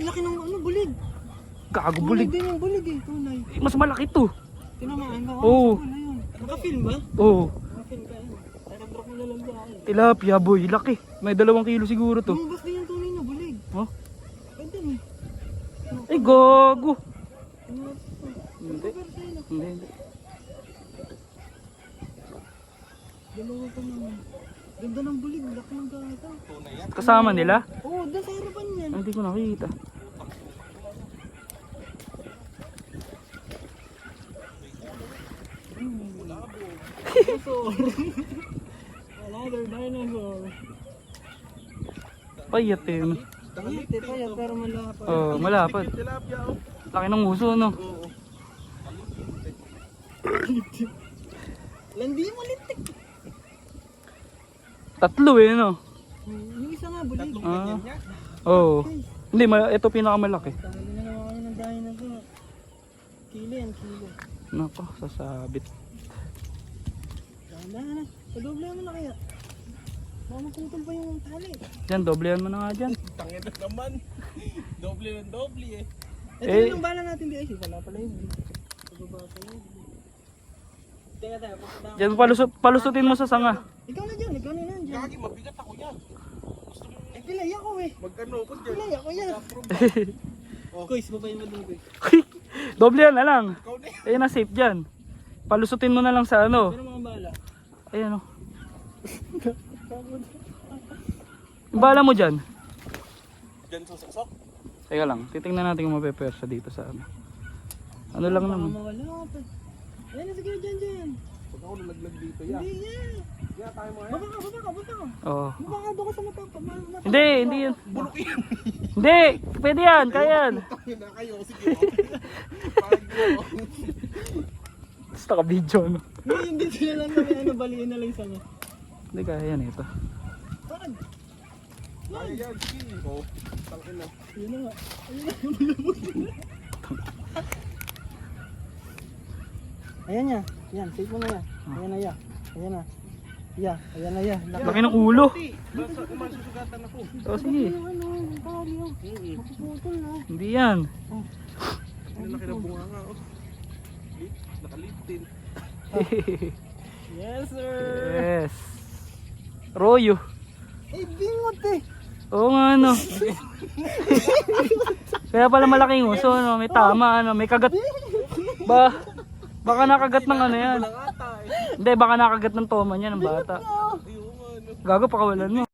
laki ng ano, bulig. Gago Bulig bulig. din yung bulig eh, tunay. Mas malaki to. Tinamaan ba? Oo. Wala yun. Naka-film ba? Oo. Naka-film ka yun. Naka-drop mo na lang sa akin. Tilapia boy, laki. May 2 kilo siguro to. Lumabas din yung tunay na bulig. Oh. Ganda eh. Ay gago. Ano? Hindi. Hindi. Dalawa pa naman. Ganda ng bulig, laki ng gata. Kasama nila? Oo, doon sa harapan yan. Ay, hindi ko nakita. Dinosaur. Another dinosaur. Payat eh. No? Payat eh, payat pero malapad. Oh, malapad. Laki ng uso no. Landi mo lintik. 3 eh no. Yung isa nga bulig. Ah. Oo. Hindi, ito pinakamalaki. Tanggalin na naman kami ng dinosaur. Kilo yan, kilo. Nako, sasabit. Tama na. Padoble mo na kaya. Baka maputol pa yung tali. Diyan, doblehan mo na nga dyan. Tangin na naman. Doble ng doble eh. Ito Eh. yung bala natin di ay. Wala pala yun. Pababa pa yun. Teka tayo. Papunta. Diyan, palusutin mo sa sanga. Ikaw na dyan. Ikaw na yan dyan. Gagi, mabigat ako yan. Gusto mo Eh, pilay ako eh. mag-ano ko dyan. Pilay ako yan. Kuys, babayin mo din kuys. Doblehan na lang. Ikaw na yan. Ayun na, safe dyan. Palusutin mo na lang sa ano. Pero mga bala. Ayan o. Yung bala mo dyan. Dyan susok-sok. Teka lang, titingnan natin kung mapepersa dito sa ano. Ano lang Baka naman. mawala pa. Ayan na, sige dyan dyan. Pag ako nalaglag dito yan. Hindi yan. Kaya tayo mo yan. Baba ka, baba ka, baba ka. Oo. Baba ka doon ka sa mata. Hindi, hindi yan. Hindi, pwede yan, kaya yan. Tangin na kayo. Sige. Pag-go. Basta ka-video no. Hindi sila lang na may ano, baliin na lang isa niya. Hindi, kaya yan ito. Bakit? Kaya yan. Sige. Oh, tangin na. Yun na nga. Ayun na, malabot na. Ayan niya. Yan, save mo na yan. Ayan na yan. Ayan na. Yeah, ayan na yan. Laki ng ulo. Basta kuman susugatan ako. O sige, Yung ano, yung tali yun. Mapuputol na. hindi yan. Ang laki ng bunga nga. Oh. Nakaliptin. Yes, sir. Yes. Royo. Eh, bingot eh. Oo nga ano. Kaya pala malaking uso no, may tama ano, may kagat. Baka nakagat ng ano yan. Walang ata eh. Hindi, baka nakagat ng toma niya ng bata. Ayun nga ano. Gago, pakawalan mo.